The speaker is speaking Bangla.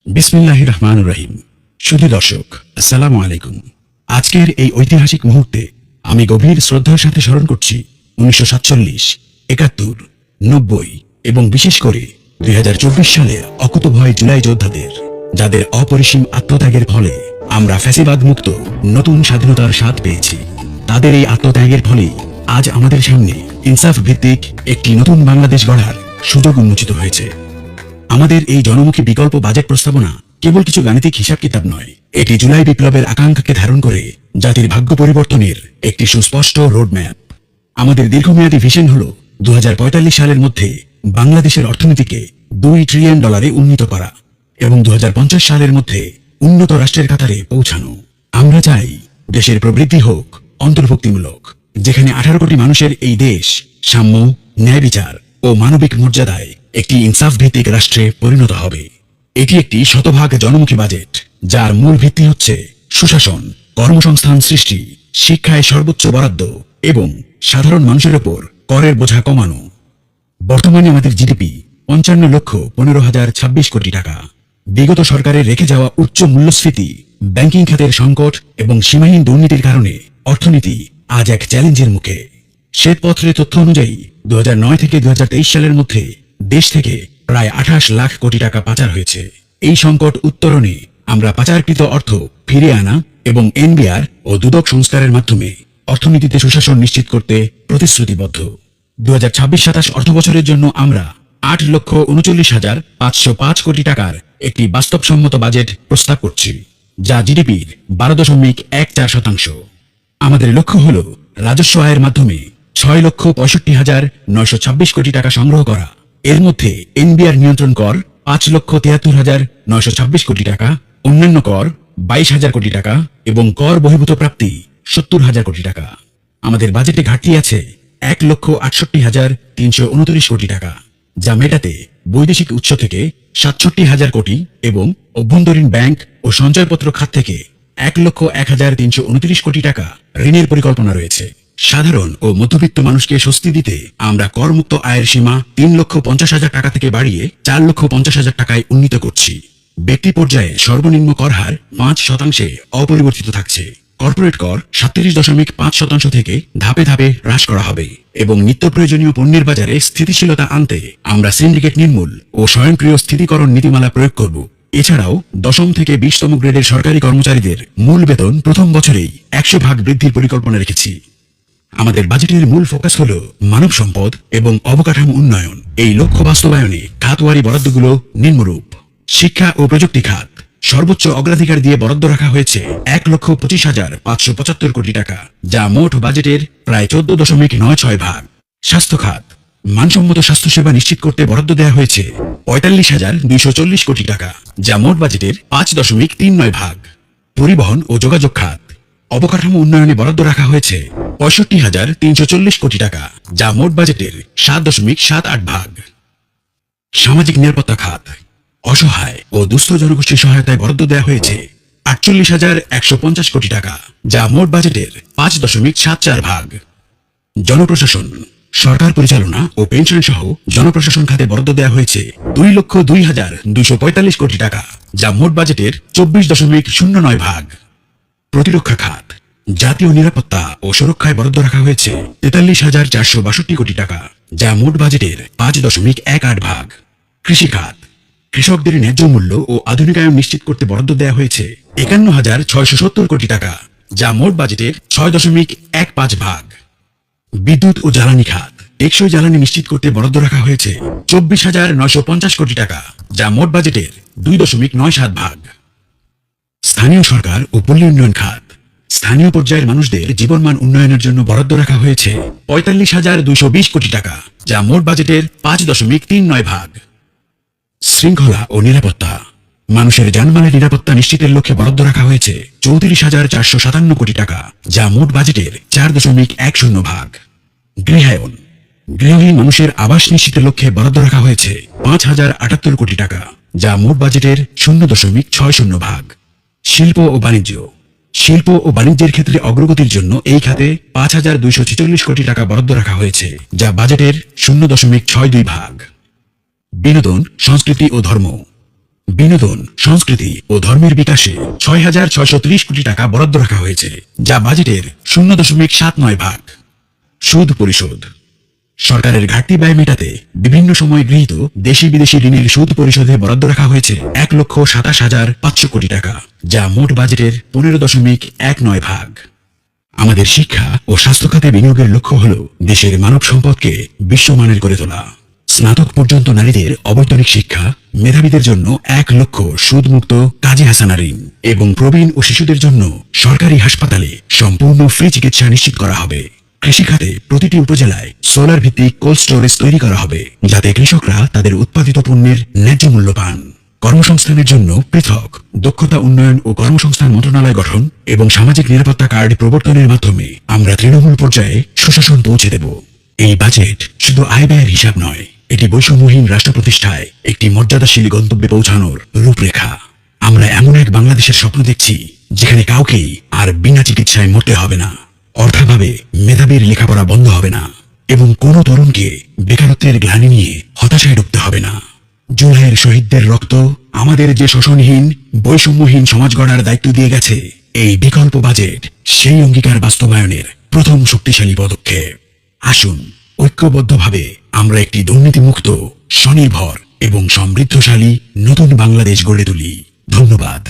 বিসমিল্লাহির রহমানির রহিম। শুধু দর্শক, আসসালামু আলাইকুম। আজকের এই ঐতিহাসিক মুহূর্তে আমি গভীর শ্রদ্ধার সাথে স্মরণ করছি 1947, 71, 90 এবং বিশেষ করে 2024 সালের অকুতোভয় জুলাই যোদ্ধাদের, যাদের অপরিসীম আত্মত্যাগের ফলে আমরা ফ্যাসিবাদ মুক্ত নতুন স্বাধীনতার স্বাদ পেয়েছি। তাদের এই আত্মত্যাগের ফলে আজ আমাদের সামনে ইনসাফ ভিত্তিক একটি নতুন বাংলাদেশ গড়ার সুযোগ উন্মোচিত হয়েছে। আমাদের এই জনমুখী বিকল্প বাজেট প্রস্তাবনা কেবল কিছু গাণিতিক হিসাব কিতাব নয়, এটি জুলাই বিপ্লবের আকাঙ্ক্ষাকে ধারণ করে জাতির ভাগ্য পরিবর্তনের একটি সুস্পষ্ট রোডম্যাপ। আমাদের দীর্ঘমেয়াদী ভিশন হল 2045 সালের মধ্যে বাংলাদেশের অর্থনীতিকে $2 ট্রিলিয়ন উন্নীত করা এবং 2050 সালের মধ্যে উন্নত রাষ্ট্রের কাতারে পৌঁছানো। আমরা চাই দেশের প্রবৃদ্ধি হোক অন্তর্ভুক্তিমূলক, যেখানে 18 কোটি মানুষের এই দেশ সাম্য, ন্যায় বিচার ও মানবিক মর্যাদায় একটি ইনসাফ ভিত্তিক রাষ্ট্রে পরিণত হবে। এটি একটি শতভাগ জনমুখী বাজেট, যার মূল ভিত্তি হচ্ছে সুশাসন, কর্মসংস্থান সৃষ্টি, শিক্ষায় সর্বোচ্চ বরাদ্দ এবং সাধারণ মানুষের ওপর করের বোঝা কমানো। বর্তমানে আমাদের জিডিপি 55,15,026 কোটি টাকা। বিগত সরকারের রেখে যাওয়া উচ্চ মূল্যস্ফীতি, ব্যাংকিং খাতের সংকট এবং সীমাহীন দুর্নীতির কারণে অর্থনীতি আজ এক চ্যালেঞ্জের মুখে। শ্বেতপত্রের তথ্য অনুযায়ী 2009 থেকে 2023 সালের মধ্যে দেশ থেকে প্রায় 28 লাখ কোটি টাকা পাচার হয়েছে। এই সংকট উত্তরণে আমরা পাচারকৃত অর্থ ফিরিয়ে আনা এবং এনবিআর ও দুদক সংস্কারের মাধ্যমে অর্থনীতিতে সুশাসন নিশ্চিত করতে প্রতিশ্রুতিবদ্ধ। 2026-27 অর্থবছরের জন্য আমরা 8,39,505 কোটি টাকার একটি বাস্তবসম্মত বাজেট প্রস্তাব করছি, যা জিডিপির 12.14%। আমাদের লক্ষ্য হল রাজস্ব আয়ের মাধ্যমে 6,65,926 কোটি টাকা সংগ্রহ করা। এর মধ্যে এনবিআর নিয়ন্ত্রণ কর 5,73,926 কোটি টাকা, অন্যান্য কর 22,000 কোটি টাকা এবং কর বহির্ভূত প্রাপ্তি 70,000 কোটি টাকা। আমাদের বাজেটে ঘাটতি আছে 1,68,329 কোটি টাকা, যা মেটাতে বৈদেশিক উৎস থেকে 67,000 কোটি এবং অভ্যন্তরীণ ব্যাংক ও সঞ্চয়পত্র খাত থেকে 1,01,329 কোটি টাকা ঋণের পরিকল্পনা রয়েছে। সাধারণ ও মধ্যবিত্ত মানুষকে স্বস্তি দিতে আমরা করমুক্ত আয়ের সীমা 3,50,000 টাকা থেকে বাড়িয়ে 4,50,000 টাকায় উন্নীত করছি। ব্যক্তি পর্যায়ে সর্বনিম্ন কর হার 5% অপরিবর্তিত থাকছে। কর্পোরেট কর 37.5% থেকে ধাপে ধাপে হ্রাস করা হবে এবং নিত্য প্রয়োজনীয় পণ্যের বাজারে স্থিতিশীলতা আনতে আমরা সিন্ডিকেট নির্মূল ও স্বয়ংক্রিয় স্থিতিকরণ নীতিমালা প্রয়োগ করব। এছাড়াও 10ম থেকে 20তম গ্রেডের সরকারি কর্মচারীদের মূল বেতন প্রথম বছরেই 100% বৃদ্ধির পরিকল্পনা রেখেছি। আমাদের বাজেটের মূল ফোকাস হল মানব সম্পদ এবং অবকাঠামো উন্নয়ন। এই লক্ষ্য বাস্তবায়নে খাতওয়ারি বরাদ্দগুলো নিম্নরূপ: শিক্ষা ও প্রযুক্তি খাত সর্বোচ্চ অগ্রাধিকার দিয়ে বরাদ্দ রাখা হয়েছে 1,25,575 কোটি টাকা, যা মোট বাজেটের প্রায় 14.96 ভাগ। স্বাস্থ্য খাত মানসম্মত স্বাস্থ্যসেবা নিশ্চিত করতে বরাদ্দ দেওয়া হয়েছে 45,240 কোটি টাকা, যা মোট বাজেটের 5.39 ভাগ। পরিবহন ও যোগাযোগ খাত অবকাঠামো উন্নয়নে বরাদ্দ রাখা হয়েছে 65,340 কোটি টাকা, যা মোট বাজেটের 7.78 ভাগ। সামাজিক নিরাপত্তা খাত অসহায় ও দুস্থ জনগোষ্ঠীর সহায়তায় বরাদ্দ দেওয়া হয়েছে 48,150 কোটি টাকা, যা মোট বাজেটের 5.74 ভাগ। জনপ্রশাসন সরকার পরিচালনা ও পেনশন সহ জনপ্রশাসন খাতে বরাদ্দ দেওয়া হয়েছে 2,02,245 কোটি টাকা, যা মোট বাজেটের 24.09 ভাগ। প্রতিরক্ষা খাত জাতীয় নিরাপত্তা ও সুরক্ষায় বরাদ্দ রাখা হয়েছে 43,462 কোটি টাকা, যা মোট বাজেটের 5.18 ভাগ। কৃষি খাত কৃষকদের ন্যায্য মূল্য ও আধুনিকায়ন নিশ্চিত করতে বরাদ্দ দেওয়া হয়েছে 51,670 কোটি টাকা, যা মোট বাজেটের 6.15 ভাগ। বিদ্যুৎ ও জ্বালানি খাত টেকসই জ্বালানি নিশ্চিত করতে বরাদ্দ রাখা হয়েছে 24,950 কোটি টাকা, যা মোট বাজেটের 2.97 ভাগ। স্থানীয় সরকার ও পল্লী উন্নয়ন খাত স্থানীয় পর্যায়ের মানুষদের জীবনমান উন্নয়নের জন্য বরাদ্দ রাখা হয়েছে 45,220 কোটি টাকা, যা মোট বাজেটের 5.39 ভাগ। শৃঙ্খলা ও নিরাপত্তা মানুষের জানমালের নিরাপত্তা নিশ্চিতের লক্ষ্যে বরাদ্দ রাখা হয়েছে 34,457 কোটি টাকা, যা মোট বাজেটের 4.10 ভাগ। গৃহায়ন গৃহহীন মানুষের আবাস নিশ্চিতের লক্ষ্যে বরাদ্দ রাখা হয়েছে 5,078 কোটি টাকা, যা মোট বাজেটের 0.60 ভাগ। শিল্প ও বাণিজ্য শিল্প ও বাণিজ্যের ক্ষেত্রে অগ্রগতির জন্য এই খাতে 5,246 কোটি টাকা বরাদ্দ রাখা হয়েছে, যা বাজেটের 0.62 ভাগ। বিনোদন, সংস্কৃতি ও ধর্ম বিনোদন, সংস্কৃতি ও ধর্মের বিকাশে 6,630 কোটি টাকা বরাদ্দ রাখা হয়েছে, যা বাজেটের 0.79 ভাগ। সুদ পরিশোধ। সরকারের ঘাটতি ব্যয় মেটাতে বিভিন্ন সময় গৃহীত দেশি বিদেশি ঋণের সুদ পরিশোধে বরাদ্দ রাখা হয়েছে 1,27,500 কোটি টাকা, যা মোট বাজেটের 15.19 ভাগ। আমাদের শিক্ষা ও স্বাস্থ্য খাতে বিনিয়োগের লক্ষ্য হল দেশের মানব সম্পদকে বিশ্বমানের করে তোলা। স্নাতক পর্যন্ত নারীদের অবৈতনিক শিক্ষা, মেধাবীদের জন্য 1 লক্ষ সুদমুক্ত কাজী হাসানা ঋণ এবং প্রবীণ ও শিশুদের জন্য সরকারি হাসপাতালে সম্পূর্ণ ফ্রি চিকিৎসা নিশ্চিত করা হবে। কৃষিখাতে প্রতিটি উপজেলায় সোলার ভিত্তিক কোল্ড স্টোরেজ তৈরি করা হবে, যাতে কৃষকরা তাদের উৎপাদিত পণ্যের ন্যায্য মূল্য পান। কর্মসংস্থানের জন্য পৃথক দক্ষতা উন্নয়ন ও কর্মসংস্থান মন্ত্রণালয় গঠন এবং সামাজিক নিরাপত্তা কার্ড প্রবর্তনের মাধ্যমে আমরা তৃণমূল পর্যায়ে সুশাসন পৌঁছে দেব। এই বাজেট শুধু আয় ব্যয়ের হিসাব নয়, এটি বৈষম্যহীন রাষ্ট্র প্রতিষ্ঠায় একটি মর্যাদাশীল গন্তব্যে পৌঁছানোর রূপরেখা। আমরা এমন এক বাংলাদেশের স্বপ্ন দেখছি যেখানে কাউকেই আর বিনা চিকিৎসায় মরতে হবে না, অর্থাভাবে মেধাবীর লেখাপড়া বন্ধ হবে না এবং কোনো তরুণকে বেকারত্বের গ্লানি নিয়ে হতাশায় ডুবতে হবে না। জুলাইয়ের শহীদদের রক্ত আমাদের যে শোষণহীন বৈষম্যহীন সমাজ গড়ার দায়িত্ব দিয়ে গেছে, এই বিকল্প বাজেট সেই অঙ্গীকার বাস্তবায়নের প্রথম শক্তিশালী পদক্ষেপ। আসুন ঐক্যবদ্ধভাবে আমরা একটি দুর্নীতিমুক্ত, স্বনির্ভর এবং সমৃদ্ধশালী নতুন বাংলাদেশ গড়ে তুলি। ধন্যবাদ।